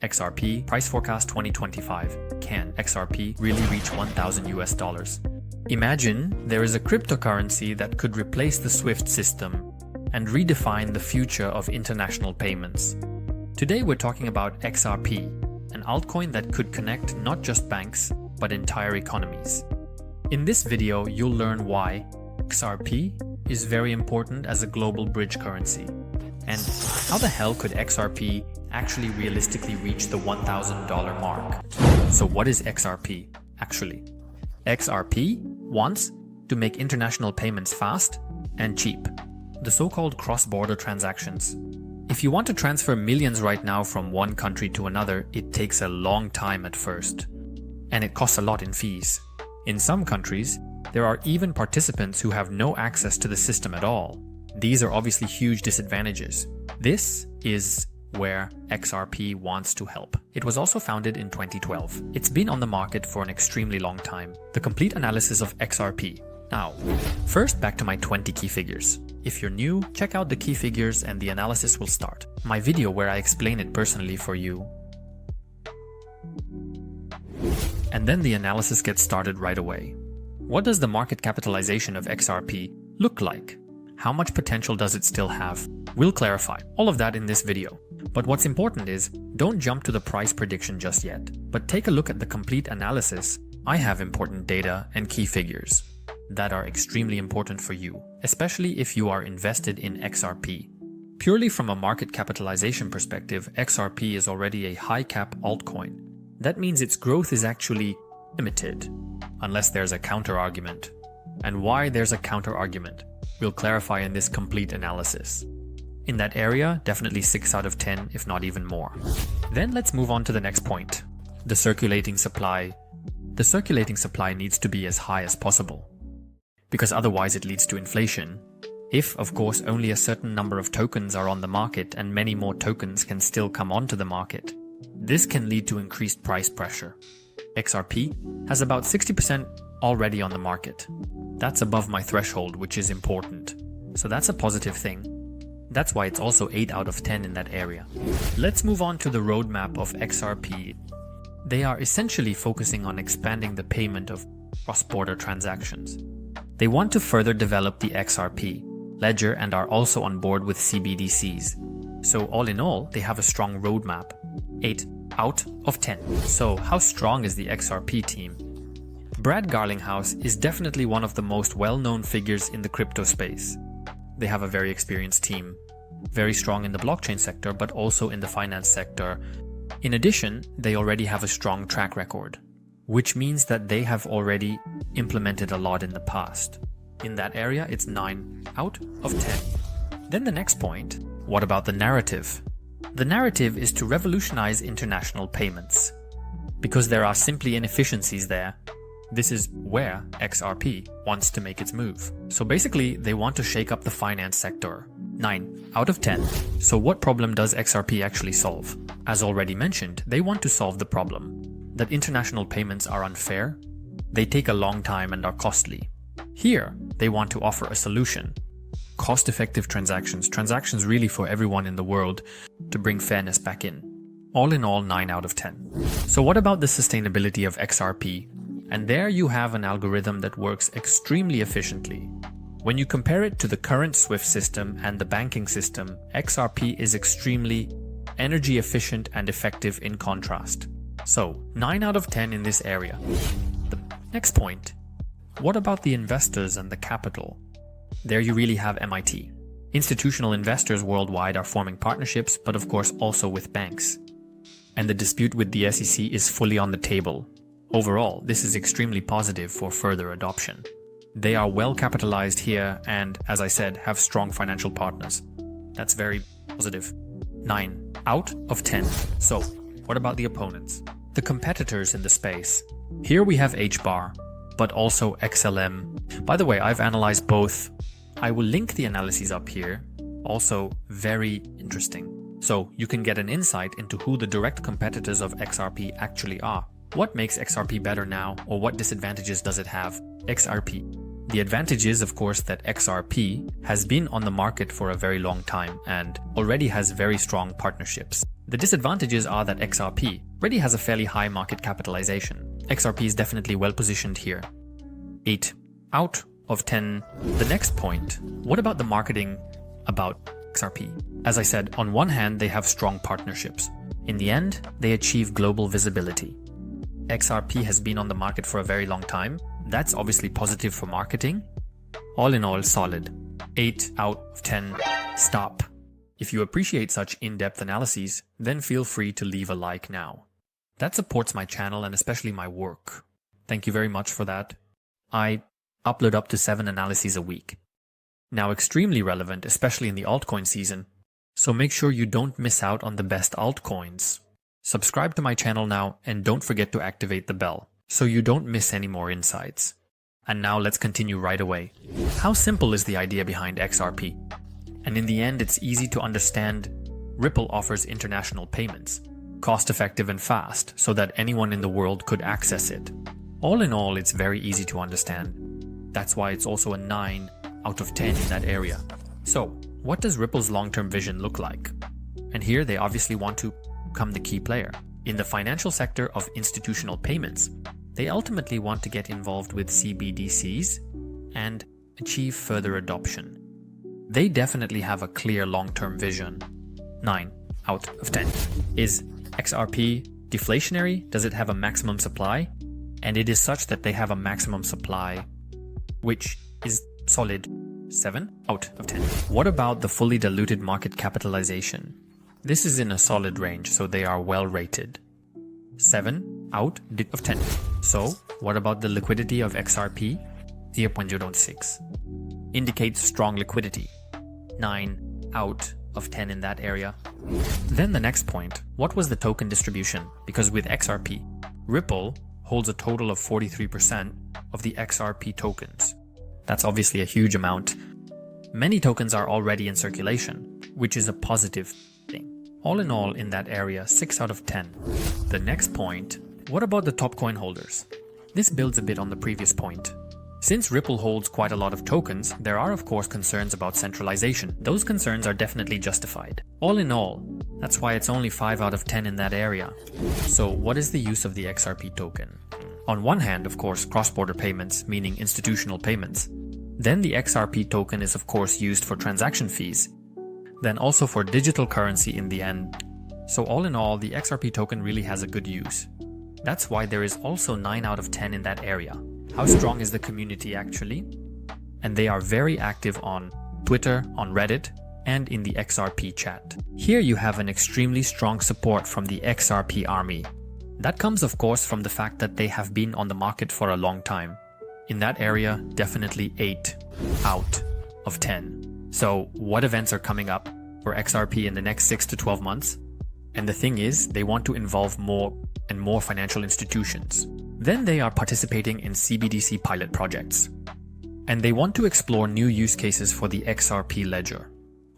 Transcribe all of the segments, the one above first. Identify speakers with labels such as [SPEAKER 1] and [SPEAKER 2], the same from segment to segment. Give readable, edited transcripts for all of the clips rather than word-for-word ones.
[SPEAKER 1] XRP Price Forecast 2025. Can XRP really reach $1,000? Imagine there is a cryptocurrency that could replace the SWIFT system and redefine the future of international payments. Today we're talking about XRP, an altcoin that could connect not just banks, but entire economies. In this video, you'll learn why XRP is very important as a global bridge currency, and how the hell could XRP actually realistically reach the $1,000 mark. So what is XRP actually? XRP wants to make international payments fast and cheap, the so-called cross-border transactions. If you want to transfer millions right now from one country to another, it takes a long time at first, and it costs a lot in fees. In some countries, there are even participants who have no access to the system at all. These are obviously huge disadvantages. This is where XRP wants to help. It was also founded in 2012. It's been on the market for an extremely long time. The complete analysis of XRP. Now, first back to my 20 key figures. If you're new, check out the key figures and the analysis will start. My video where I explain it personally for you. And then the analysis gets started right away. What does the market capitalization of XRP look like? How much potential does it still have? We'll clarify all of that in this video. But what's important is, don't jump to the price prediction just yet, but take a look at the complete analysis. I have important data and key figures that are extremely important for you, especially if you are invested in XRP. Purely from a market capitalization perspective, XRP is already a high cap altcoin. That means its growth is actually limited, unless there's a counter argument. And why there's a counter argument, we'll clarify in this complete analysis. In that area, definitely 6 out of 10, if not even more. Then let's move on to the next point, the circulating supply. The circulating supply needs to be as high as possible, because otherwise it leads to inflation. If, of course, only a certain number of tokens are on the market and many more tokens can still come onto the market, this can lead to increased price pressure. XRP has about 60% already on the market. That's above my threshold, which is important. So that's a positive thing. That's why it's also 8 out of 10 in that area. Let's move on to the roadmap of XRP. They are essentially focusing on expanding the payment of cross-border transactions. They want to further develop the XRP ledger and are also on board with CBDCs. So all in all, they have a strong roadmap. 8 out of 10. So how strong is the XRP team? Brad Garlinghouse is definitely one of the most well-known figures in the crypto space. They have a very experienced team, very strong in the blockchain sector, but also in the finance sector. In addition, they already have a strong track record, which means that they have already implemented a lot in the past. In that area, it's 9 out of 10. Then the next point, what about the narrative? The narrative is to revolutionize international payments, because there are simply inefficiencies there. This is where XRP wants to make its move. So basically, they want to shake up the finance sector. 9 out of 10. So what problem does XRP actually solve? As already mentioned, they want to solve the problem that international payments are unfair, they take a long time and are costly. Here, they want to offer a solution. Cost-effective transactions really for everyone in the world to bring fairness back in. All in all, 9 out of 10. So what about the sustainability of XRP? And there you have an algorithm that works extremely efficiently. When you compare it to the current SWIFT system and the banking system, XRP is extremely energy efficient and effective in contrast. So 9 out of 10 in this area. The next point, what about the investors and the capital? There you really have MIT. Institutional investors worldwide are forming partnerships, but of course also with banks. And the dispute with the SEC is fully on the table. Overall, this is extremely positive for further adoption. They are well capitalized here and, as I said, have strong financial partners. That's very positive. 9 out of 10. So, what about the opponents? The competitors in the space. Here we have HBAR, but also XLM. By the way, I've analyzed both. I will link the analyses up here. Also very interesting. So, you can get an insight into who the direct competitors of XRP actually are. What makes XRP better now, or what disadvantages does it have? XRP. The advantage is, of course, that XRP has been on the market for a very long time and already has very strong partnerships. The disadvantages are that XRP already has a fairly high market capitalization. XRP is definitely well positioned here. 8 out of 10. The next point, what about the marketing about XRP? As I said, on one hand, they have strong partnerships. In the end, they achieve global visibility. XRP has been on the market for a very long time. That's obviously positive for marketing. All in all, solid. 8 out of 10. Stop. If you appreciate such in-depth analyses, then feel free to leave a like now. That supports my channel and especially my work. Thank you very much for that. I upload up to 7 analyses a week. Now extremely relevant, especially in the altcoin season, so make sure you don't miss out on the best altcoins. Subscribe to my channel now and don't forget to activate the bell so you don't miss any more insights. And now let's continue right away. How simple is the idea behind XRP? And in the end, it's easy to understand. Ripple offers international payments, cost-effective and fast, so that anyone in the world could access it. All in all, it's very easy to understand. That's why it's also a 9 out of 10 in that area. So, what does Ripple's long-term vision look like? And here they obviously want to become the key player. In the financial sector of institutional payments, they ultimately want to get involved with CBDCs and achieve further adoption. They definitely have a clear long-term vision. 9 out of 10. Is XRP deflationary? Does it have a maximum supply? And it is such that they have a maximum supply, which is solid. 7 out of 10. What about the fully diluted market capitalization? This is in a solid range, so they are well rated. 7 out of 10. So, what about the liquidity of XRP? 0.06. Indicates strong liquidity. 9 out of 10 in that area. Then the next point, what was the token distribution? Because with XRP, Ripple holds a total of 43% of the XRP tokens. That's obviously a huge amount. Many tokens are already in circulation, which is a positive thing. All in all, in that area, 6 out of 10. The next point, what about the top coin holders? This builds a bit on the previous point. Since Ripple holds quite a lot of tokens, there are of course concerns about centralization. Those concerns are definitely justified. All in all, that's why it's only 5 out of 10 in that area. So what is the use of the XRP token? On one hand, of course, cross-border payments, meaning institutional payments. Then the XRP token is of course used for transaction fees. Then also for digital currency in the end. So all in all, the XRP token really has a good use. That's why there is also 9 out of 10 in that area. How strong is the community actually? And they are very active on Twitter, on Reddit, and in the XRP chat. Here you have an extremely strong support from the XRP army. That comes of course from the fact that they have been on the market for a long time. In that area, definitely 8 out of 10. So what events are coming up for XRP in the next 6 to 12 months? And the thing is, they want to involve more and more financial institutions. Then they are participating in CBDC pilot projects. And they want to explore new use cases for the XRP ledger.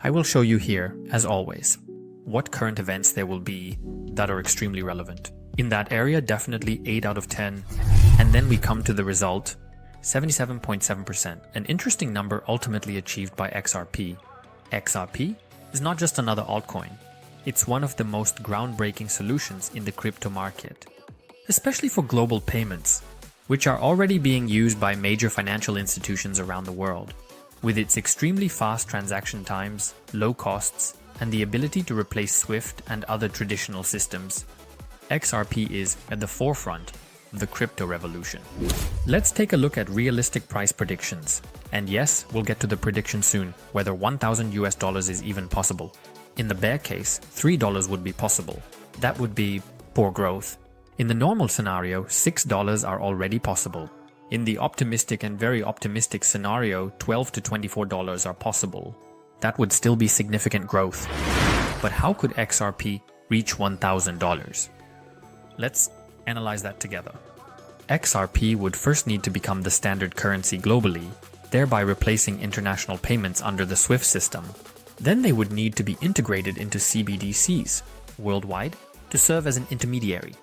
[SPEAKER 1] I will show you here, as always, what current events there will be that are extremely relevant. In that area, definitely 8 out of 10. And then we come to the result, 77.7%, an interesting number ultimately achieved by XRP. XRP is not just another altcoin. It's one of the most groundbreaking solutions in the crypto market, especially for global payments, which are already being used by major financial institutions around the world. With its extremely fast transaction times, low costs, and the ability to replace SWIFT and other traditional systems, XRP is at the forefront of the crypto revolution. Let's take a look at realistic price predictions. And yes, we'll get to the prediction soon, whether $1,000 is even possible. In the bear case, $3 would be possible. That would be poor growth. In the normal scenario, $6 are already possible. In the optimistic and very optimistic scenario, $12 to $24 are possible. That would still be significant growth. But how could XRP reach $1,000? Let's analyze that together. XRP would first need to become the standard currency globally, thereby replacing international payments under the SWIFT system. Then they would need to be integrated into CBDCs worldwide to serve as an intermediary.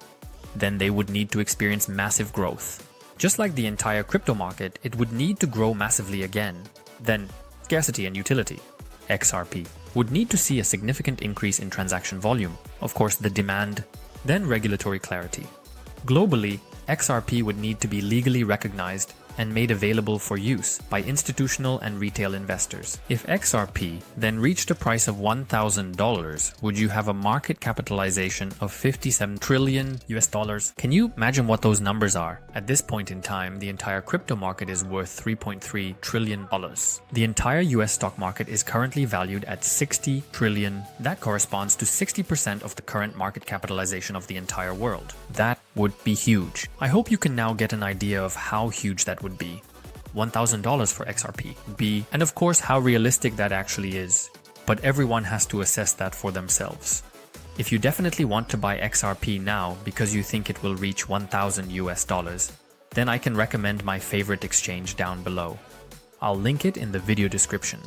[SPEAKER 1] Then they would need to experience massive growth. Just like the entire crypto market, it would need to grow massively again. Then, scarcity and utility. XRP would need to see a significant increase in transaction volume, of course the demand, then regulatory clarity. Globally, XRP would need to be legally recognized and made available for use by institutional and retail investors. If XRP then reached a price of $1,000, would you have a market capitalization of $57 trillion US? Can you imagine what those numbers are? At this point in time, the entire crypto market is worth $3.3 trillion. The entire US stock market is currently valued at $60 trillion. That corresponds to 60% of the current market capitalization of the entire world. That would be huge. I hope you can now get an idea of how huge that would be. $1,000 for XRP would be, and of course how realistic that actually is. But everyone has to assess that for themselves. If you definitely want to buy XRP now because you think it will reach $1,000 US, then I can recommend my favorite exchange down below. I'll link it in the video description.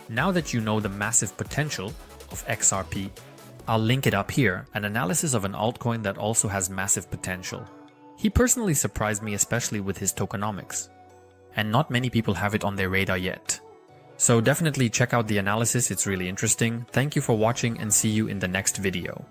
[SPEAKER 1] Now that you know the massive potential of XRP, I'll link it up here, an analysis of an altcoin that also has massive potential. He personally surprised me, especially with his tokenomics, and not many people have it on their radar yet. So definitely check out the analysis, it's really interesting. Thank you for watching and see you in the next video.